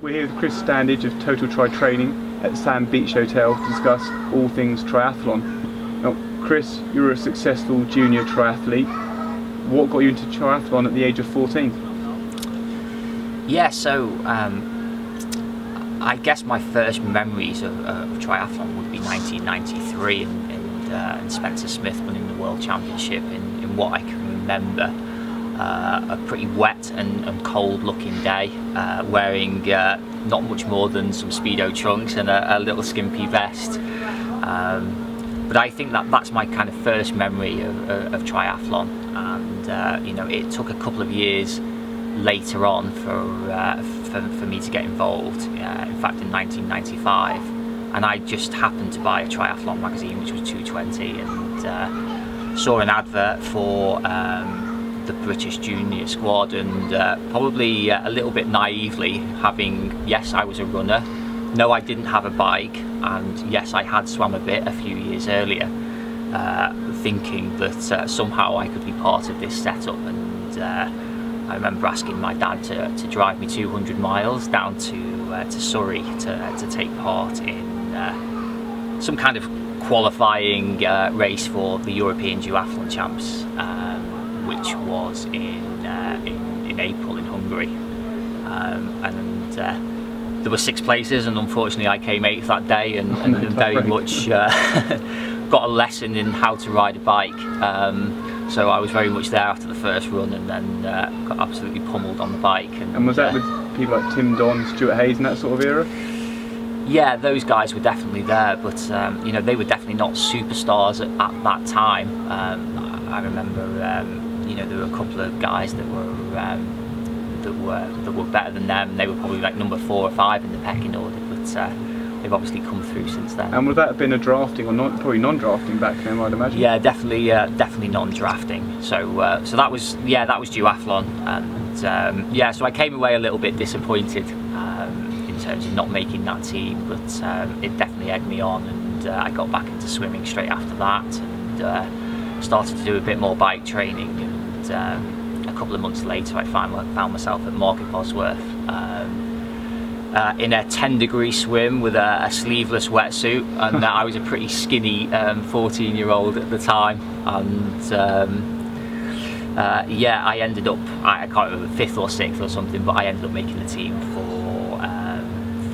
We're here with Chris Standidge of Total Tri Training at Sand Beach Hotel to discuss all things triathlon. Now, Chris, you're a successful junior triathlete. What got you into triathlon at the age of 14? Yeah, so I guess my first memories of triathlon would be 1993 and Spencer Smith winning the World Championship in what I can remember. A pretty wet and cold looking day, wearing not much more than some Speedo trunks and a little skimpy vest. But I think that's my kind of first memory of triathlon, and it took a couple of years later on for me to get involved. In fact, in 1995, and I just happened to buy a triathlon magazine, which was 220, and saw an advert for the British junior squad, and probably a little bit naively, yes, I was a runner, no, I didn't have a bike, and yes, I had swam a bit a few years earlier, thinking that somehow I could be part of this setup. And I remember asking my dad to drive me 200 miles down to Surrey to take part in some kind of qualifying race for the European Duathlon Champs, which was in April in Hungary, and there were 6 places, and unfortunately I came 8th that day, and very much got a lesson in how to ride a bike. So I was very much there after the first run, and then got absolutely pummeled on the bike. And was that with people like Tim Don, Stuart Hayes, and that sort of era? Yeah, those guys were definitely there, but they were definitely not superstars at that time. I remember there were a couple of guys that were better than them. They were probably like number 4 or 5 in the pecking order, but they've obviously come through since then. And would that have been a drafting or not? Probably non-drafting back then, I'd imagine. Yeah, definitely non-drafting. So that was duathlon, and so I came away a little bit disappointed in terms of not making that team, but it definitely egged me on, and I got back into swimming straight after that, and started to do a bit more bike training, and a couple of months later I found myself at Market Bosworth in a 10-degree swim with a sleeveless wetsuit, and I was a pretty skinny 14-year-old at the time, and I ended up, I can't remember, 5th or 6th or something, but I ended up making the team for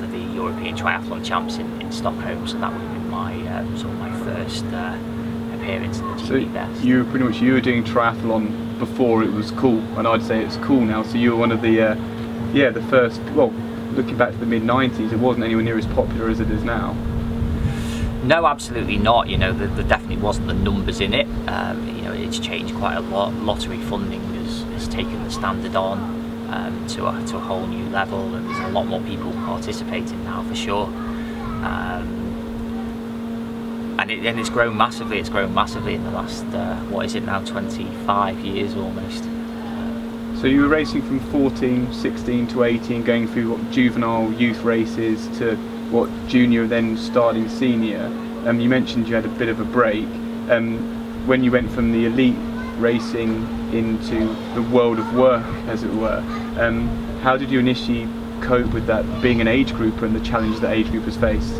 the European Triathlon Champs in Stockholm, so that would have been my first appearance in the GB best. You were doing triathlon before it was cool, and I'd say it's cool now, so you were one of the first, well, looking back to the mid-90s, it wasn't anywhere near as popular as it is now. No, absolutely not. There definitely wasn't the numbers in it. It's changed quite a lot. Lottery funding has taken the standard on to a whole new level, and there's a lot more people participating now, for sure. And it's grown massively. It's grown massively in the last 25 years almost. So you were racing from 14, 16 to 18, going through juvenile youth races to junior, then starting senior. You mentioned you had a bit of a break. When you went from the elite racing into the world of work, as it were, how did you initially cope with that, being an age grouper and the challenge that age groupers face?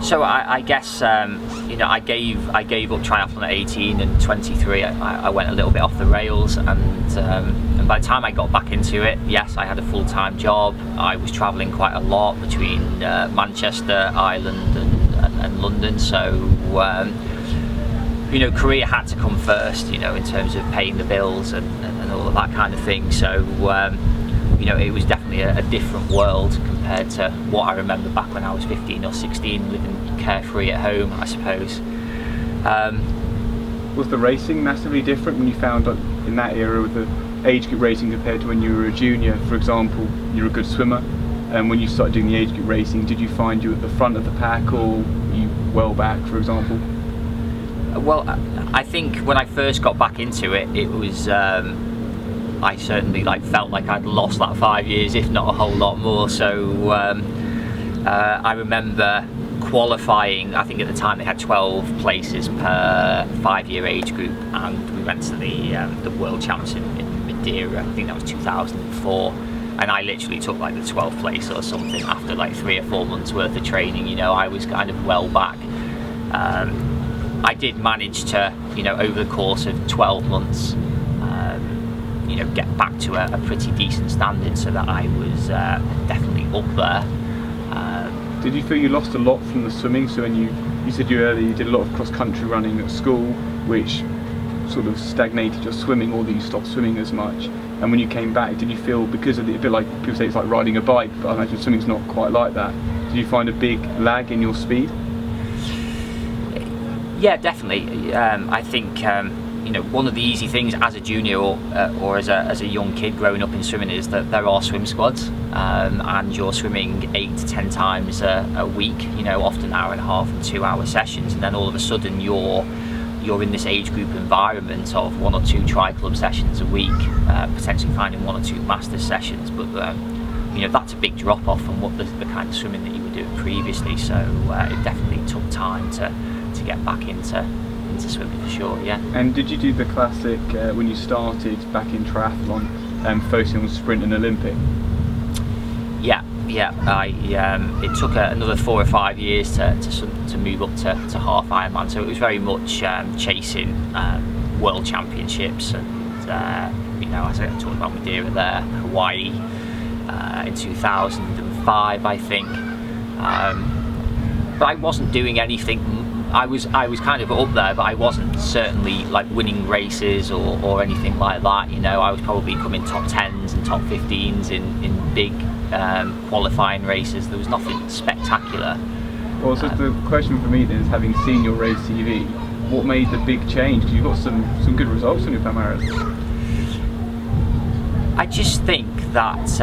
So I guess I gave up triathlon at 18, and 23 I went a little bit off the rails, and by the time I got back into it, yes, I had a full-time job. I was travelling quite a lot between Manchester, Ireland and London, so career had to come first, in terms of paying the bills and all of that kind of thing. So it was definitely a different world compared to what I remember back when I was 15 or 16, living carefree at home, I suppose. Was the racing massively different when you found in that era with the age group racing compared to when you were a junior? For example, you're a good swimmer, and when you started doing the age group racing, did you find you at the front of the pack, or you well back, for example? Well, I think when I first got back into it, it was I certainly felt like I'd lost that 5 years, if not a whole lot more. So I remember qualifying. I think at the time they had 12 places per 5-year age group, and we went to the World Champs in Madeira. I think that was 2004. and I literally took like the 12th place or something after like 3 or 4 months worth of training. You know, I was kind of well back. I did manage to, you know, over the course of 12 months, you know, get back to a pretty decent standard, so that I was definitely up there. Did you feel you lost a lot from the swimming? So when you said you earlier you did a lot of cross-country running at school, which sort of stagnated your swimming, or that you stopped swimming as much, and when you came back, did you feel, because of the, a bit like people say it's like riding a bike, but I imagine swimming's not quite like that, did you find a big lag in your speed? Yeah, definitely. I think you know, one of the easy things as a junior or as a young kid growing up in swimming is that there are swim squads, and you're swimming 8 to 10 times a week. You know, often an hour and a half and 2 hour sessions, and then all of a sudden you're in this age group environment of 1 or 2 tri-club sessions a week, potentially finding 1 or 2 masters sessions. But you know, that's a big drop off from what the kind of swimming that you were doing previously. So it definitely took time to get back into swimming for sure. Yeah. And did you do the classic when you started back in triathlon, focusing on sprint and Olympic? Yeah. It took another 4 or 5 years to move up to half Ironman. So it was very much chasing world championships, and you know, as I talked about Madeira there, Hawaii in 2005, I think. But I wasn't doing anything. I was kind of up there, but I wasn't certainly like winning races or anything like that. You know, I was probably coming top 10s and top 15s in big qualifying races. There was nothing spectacular. Well, so the question for me then is, having seen your race TV, what made the big change? Because you've got some good results on your Palmares. I just think that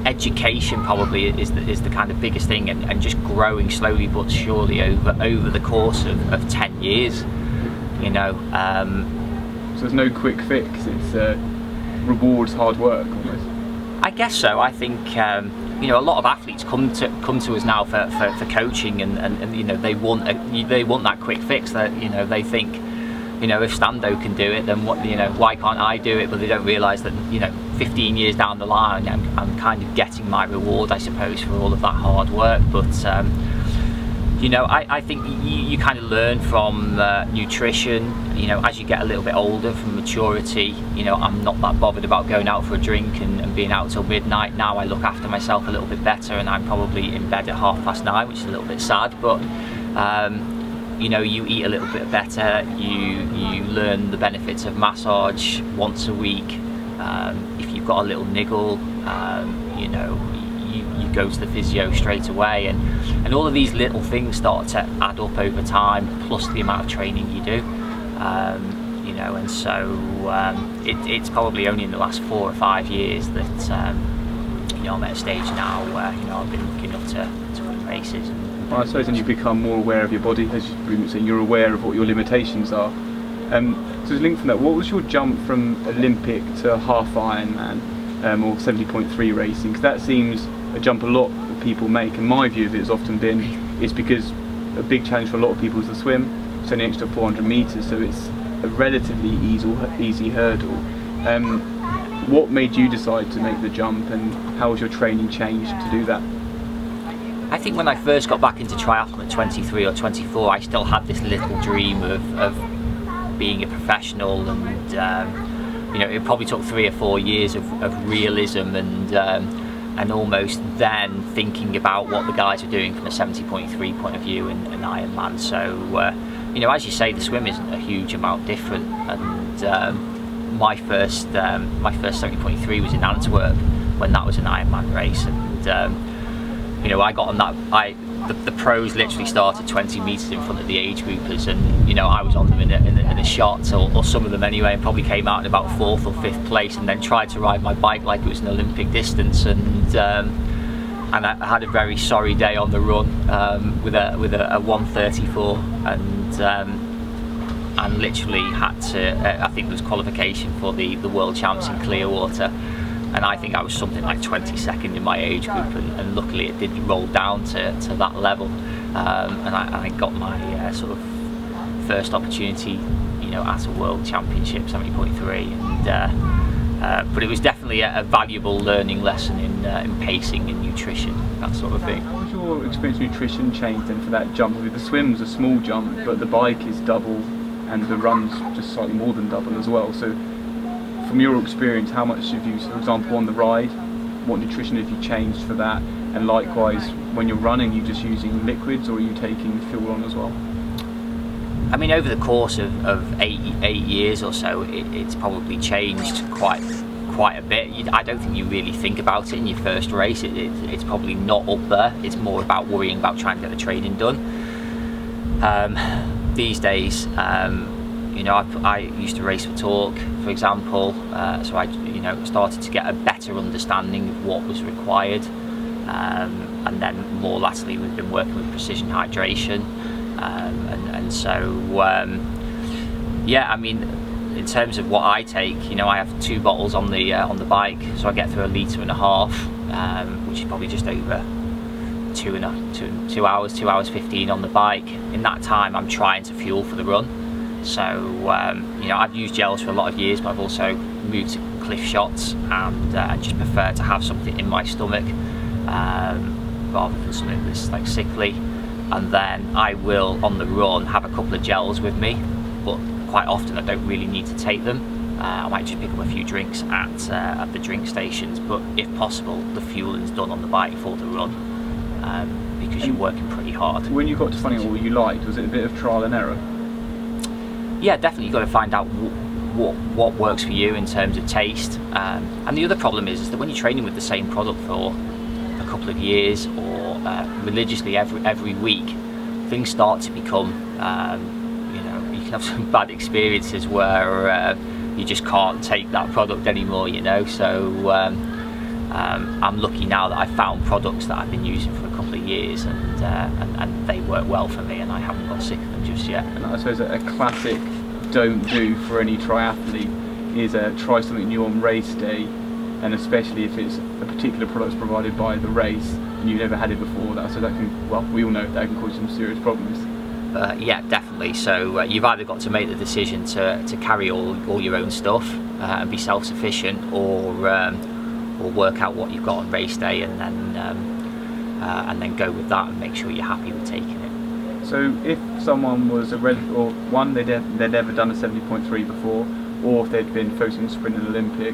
education probably is the kind of biggest thing, and just growing slowly but surely over the course of 10 years. You know. So there's no quick fix. It's rewards hard work almost. I guess so. I think you know, a lot of athletes come to us now for coaching, and you know, they want that quick fix. That, you know, they think, you know, if Stando can do it, then what, you know, why can't I do it? But they don't realise that, you know, 15 years down the line, I'm kind of getting my reward, I suppose, for all of that hard work. But you know, I think you kind of learn from nutrition. You know, as you get a little bit older, from maturity. You know, I'm not that bothered about going out for a drink and being out till midnight. Now I look after myself a little bit better, and I'm probably in bed at 9:30, which is a little bit sad. But you know, you eat a little bit better. You learn the benefits of massage once a week. If you've got a little niggle, you know, you go to the physio straight away, and all of these little things start to add up over time, plus the amount of training you do. You know, and so it's probably only in the last 4 or 5 years that you know, I'm at a stage now where, you know, I've been looking up to win races. Well, I suppose then you become more aware of your body, as you're saying, you're aware of what your limitations are. So to link from that, what was your jump from Olympic to half Ironman, or 70.3 racing? Because that seems a jump a lot of people make, and my view of it has often been, it's because a big challenge for a lot of people is the swim. It's only an extra 400 metres, so it's a relatively easy hurdle. What made you decide to make the jump, and how was your training changed to do that? I think when I first got back into triathlon at 23 or 24, I still had this little dream of being a professional, and you know, it probably took 3 or 4 years of realism and almost then thinking about what the guys are doing from a 70.3 point of view in Ironman. So you know, as you say, the swim isn't a huge amount different, and my first 70.3 was in Antwerp when that was an Ironman race, and you know, I got on that. The pros literally started 20 metres in front of the age groupers, and you know, I was on them in a shot, or some of them anyway, and probably came out in about 4th or 5th place, and then tried to ride my bike like it was an Olympic distance, and I had a very sorry day on the run with a 1:34, and literally had to. I think there was qualification for the World Champs in Clearwater. And I think I was something like 22nd in my age group, and luckily it didn't roll down to that level, and I got my sort of first opportunity, you know, at a World Championship 70.3, and but it was definitely definitely a valuable learning lesson in pacing and nutrition, that sort of thing. How has your experience with nutrition changed then for that jump? The swim's a small jump, but the bike is double, and the run's just slightly more than double as well. So, from your experience, how much have you, for example, on the ride, what nutrition have you changed for that? And likewise, when you're running, are you just using liquids, or are you taking fuel on as well? I mean, over the course of eight years or so, it's probably changed quite a bit. I don't think you really think about it in your first race. It's probably not up there. It's more about worrying about trying to get the training done. These days, I used to race for torque, for example, so I started to get a better understanding of what was required, and then more latterly we've been working with precision hydration, and so I mean, in terms of what I take, I have 2 bottles on the bike, so I get through 1.5 litres, which is probably just over 2 hours, 2 hours 15 on the bike. In that time, I'm trying to fuel for the run. So I've used gels for a lot of years, but I've also moved to cliff shots, and just prefer to have something in my stomach rather than something that's like sickly. And then I will, on the run, have a couple of gels with me, but quite often I don't really need to take them. I might just pick up a few drinks at the drink stations, but if possible, the fueling's done on the bike for the run, because you're working pretty hard. When you got to finding out what you liked, was it a bit of trial and error? Yeah, definitely. You've got to find out what works for you in terms of taste. And the other problem is that when you're training with the same product for a couple of years, or religiously every week, things start to become, you can have some bad experiences where you just can't take that product anymore, So I'm lucky now that I've found products that I've been using for a couple of years, and they work well for me, and I haven't got sick of them just yet. And I suppose a classic don't do for any triathlete is try something new on race day, and especially if it's a particular product provided by the race and you've never had it before. That can, well, we all know that can cause some serious problems. Yeah, definitely. So you've either got to make the decision to carry all your own stuff and be self-sufficient, or work out what you've got on race day, and then go with that and make sure you're happy with taking it. So if someone was they'd never done a 70.3 before, or if they'd been focusing on sprint and Olympic,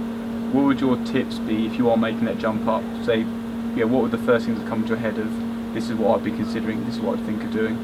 what would your tips be if you are making that jump up? Say, what would the first things that come to your head of, this is what I'd be considering, this is what I'd think of doing?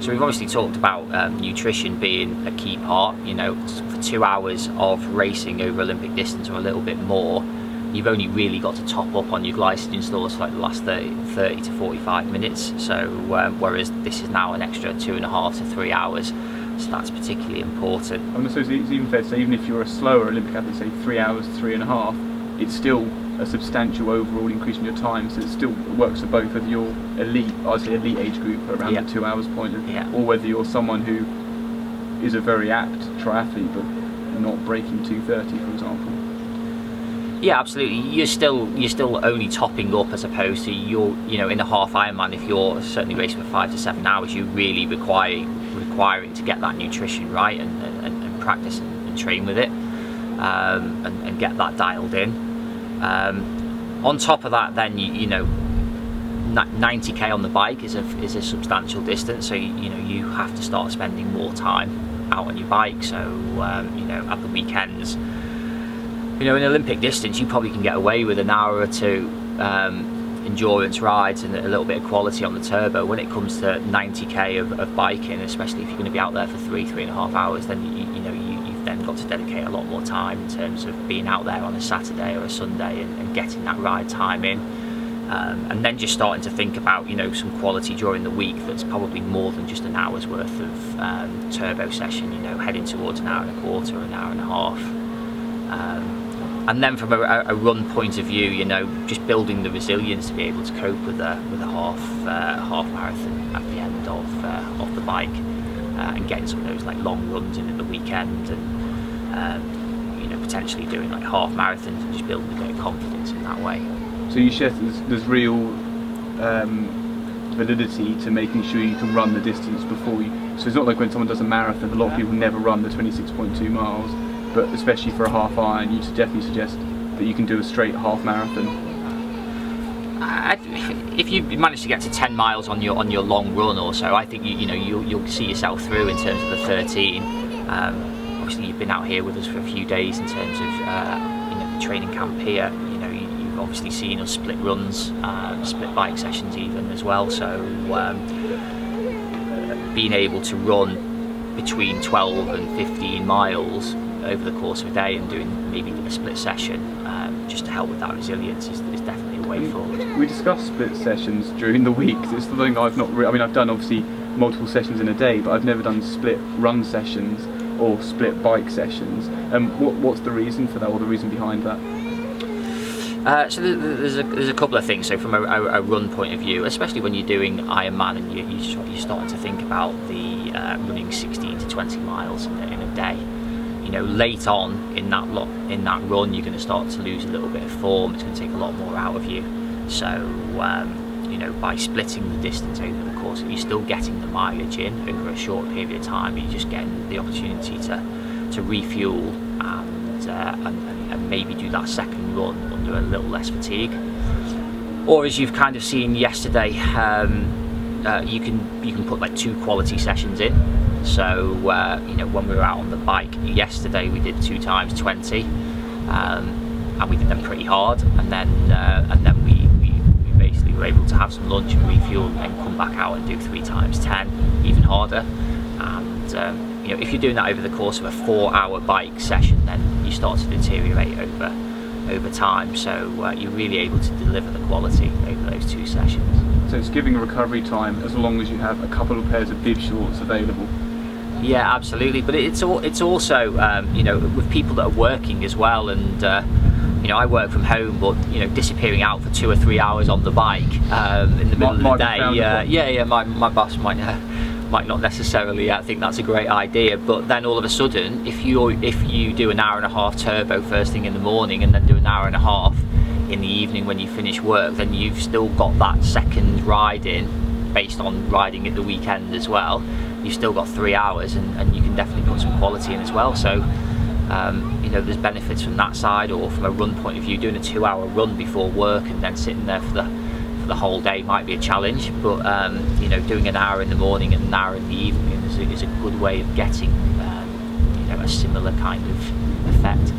So we've obviously talked about nutrition being a key part. For 2 hours of racing over Olympic distance or a little bit more, you've only really got to top up on your glycogen stores for like the last 30 to 45 minutes. So whereas this is now an extra 2.5 to 3 hours, so that's particularly important. And so it's even fair to say, even if you're a slower Olympic athlete, say 3 hours, 3.5, it's still a substantial overall increase in your time. So it still works for both, whether you're elite, I'd say elite age group around the 2 hours point, or whether you're someone who is a very apt triathlete but not breaking 2:30, for example. Yeah, absolutely. You're still only topping up, as opposed to in a half Ironman. If you're certainly racing for 5 to 7 hours, you're really requiring to get that nutrition right, and practice and train with it, and get that dialed in. On top of that, then 90k on the bike is a substantial distance, so you have to start spending more time out on your bike. So at the weekends, in Olympic distance, you probably can get away with an hour or two endurance rides and a little bit of quality on the turbo. When it comes to 90k of biking, especially if you're going to be out there for 3.5 hours, then you've then got to dedicate a lot more time in terms of being out there on a Saturday or a Sunday and getting that ride time in, and then just starting to think about some quality during the week that's probably more than just an hour's worth of turbo session, heading towards an hour and a quarter or an hour and a half. And then from a run point of view, just building the resilience to be able to cope with a half marathon at the end of the bike, and getting some of those like long runs in at the weekend, and potentially doing like half marathons and just building a bit of confidence in that way. So you share there's real validity to making sure you can run the distance before you. So it's not like when someone does a marathon, a lot of people never run the 26.2 miles. But especially for a half iron, you definitely suggest that you can do a straight half marathon? If you manage to get to 10 miles on your long run or so, I think you'll see yourself through in terms of the 13. Obviously, you've been out here with us for a few days in terms of the training camp here. You've obviously seen us split runs, split bike sessions even as well. So being able to run between 12 and 15 miles over the course of a day and doing maybe a split session just to help with that resilience is definitely a way forward. We discussed split sessions during the week. It's something I've not I've done obviously multiple sessions in a day, but I've never done split run sessions or split bike sessions. What's the reason for that, or the reason behind that? So there's a couple of things. So from a run point of view, especially when you're doing Ironman and you're starting to think about the running 16 to 20 miles in a day. Late on in that run, you're going to start to lose a little bit of form. It's going to take a lot more out of you. So by splitting the distance over the course, you're still getting the mileage in over a short period of time. You're just getting the opportunity to refuel and maybe do that second run under a little less fatigue. Or as you've kind of seen yesterday, you can put like 2 quality sessions in. So when we were out on the bike yesterday, we did 2 times 20, and we did them pretty hard, and then we basically were able to have some lunch and refuel, and then come back out and do 3 times 10, even harder. And if you're doing that over the course of a 4-hour bike session, then you start to deteriorate over time. So you're really able to deliver the quality over those 2 sessions. So it's giving a recovery time as long as you have a couple of pairs of bib shorts available. Yeah, absolutely. But it's also with people that are working as well, and I work from home, but disappearing out for 2 or 3 hours on the bike in the middle of the day, my boss might not necessarily think that's a great idea. But then all of a sudden, if you do an hour and a half turbo first thing in the morning, and then do an hour and a half in the evening when you finish work, then you've still got that second ride in, based on riding at the weekend as well. You've still got 3 hours, and you can definitely put some quality in as well. So there's benefits from that side. Or from a run point of view, doing a 2-hour run before work and then sitting there for the whole day might be a challenge, but doing an hour in the morning and an hour in the evening is a good way of getting a similar kind of effect.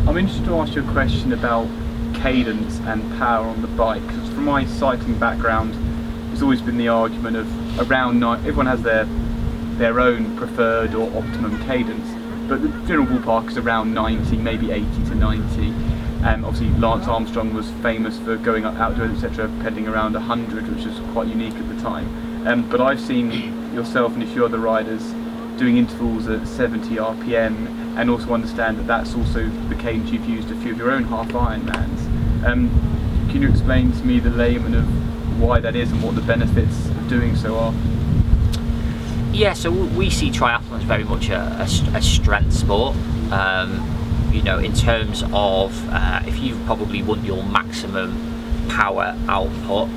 I'm interested to ask you a question about cadence and power on the bike, because from my cycling background, there's always been the argument of around 9. Everyone has their own preferred or optimum cadence, but the general ballpark is around 90, maybe 80 to 90. Obviously Lance Armstrong was famous for going outdoors, etc., pedaling around 100, which was quite unique at the time. But I've seen yourself and a few other riders doing intervals at 70 RPM, and also understand that that's also the cadence you've used a few of your own half Ironmans. Can you explain to me, the layman, of why that is and what the benefits of doing so are? Yeah, so we see triathlon as very much a strength sport. In terms of if you probably want your maximum power output,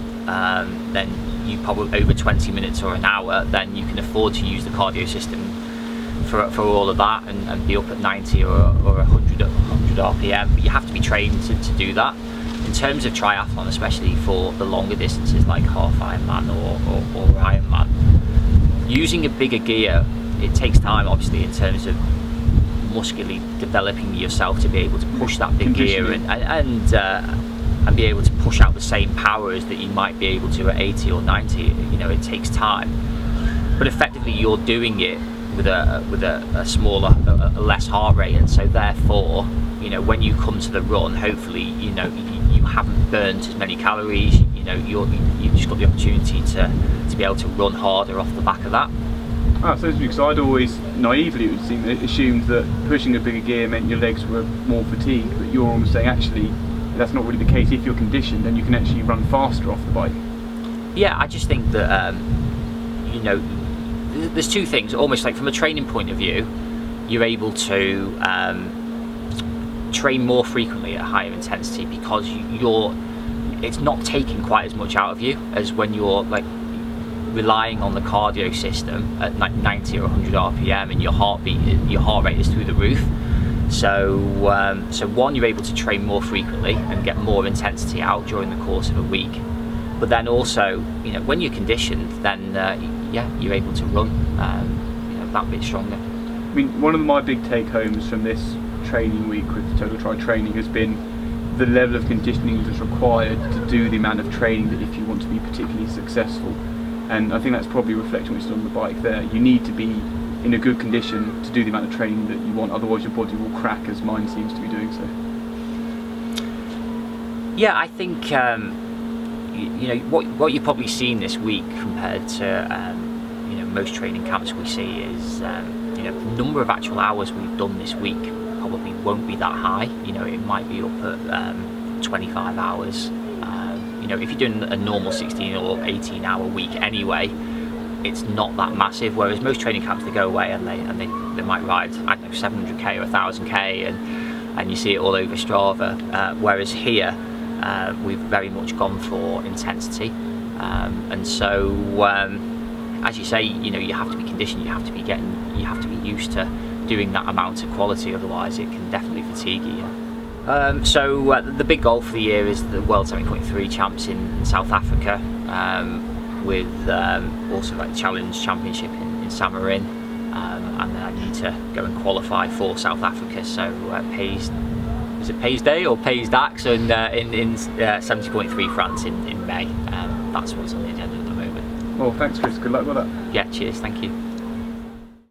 then you probably over 20 minutes or an hour, then you can afford to use the cardio system for all of that and be up at 90 or 100 RPM. But you have to be trained to do that. In terms of triathlon, especially for the longer distances like half Ironman or Ironman, using a bigger gear, it takes time, obviously, in terms of muscularly developing yourself to be able to push that big gear and be able to push out the same powers that you might be able to at 80 or 90. It takes time, but effectively you're doing it with a smaller, a less heart rate, and so therefore, when you come to the run, hopefully, you haven't burnt as many calories. You've just got the opportunity to be able to run harder off the back of that. So because I'd always naively, it would seem, assumed that pushing a bigger gear meant your legs were more fatigued, but you're almost saying actually that's not really the case. If you're conditioned, then you can actually run faster off the bike. Yeah, I just think that there's 2 things. Almost like from a training point of view, you're able to train more frequently at higher intensity, because it's not taking quite as much out of you as when you're like relying on the cardio system at 90 or 100 RPM and your heart rate is through the roof. So one, you're able to train more frequently and get more intensity out during the course of a week. But then also, when you're conditioned, then you're able to run that bit stronger. I mean, one of my big take homes from this training week with Total Tri Training has been the level of conditioning that's required to do the amount of training that if you want to be particularly successful. And I think that's probably reflecting what you said on the bike there. You need to be in a good condition to do the amount of training that you want, otherwise your body will crack, as mine seems to be doing so. Yeah, I think what you've probably seen this week compared to most training camps we see is the number of actual hours we've done this week probably won't be that high. It might be up at 25 hours. If you're doing a normal 16 or 18 hour week anyway, it's not that massive. Whereas most training camps, they go away and they might ride, I don't know, 700k or 1000k, and you see it all over Strava. Whereas here, we've very much gone for intensity, and so as you say, you have to be conditioned. You have to be used to doing that amount of quality. Otherwise, it can definitely fatigue you. So the big goal for the year is the World 7.3 Champs in South Africa, with also like Challenge Championship in Samarin, and then I need to go and qualify for South Africa. So is it Pays Day or Pays Dax in 70.3 France in May. That's what's on the agenda at the moment. Well, thanks Chris, good luck with that. Yeah, cheers, thank you.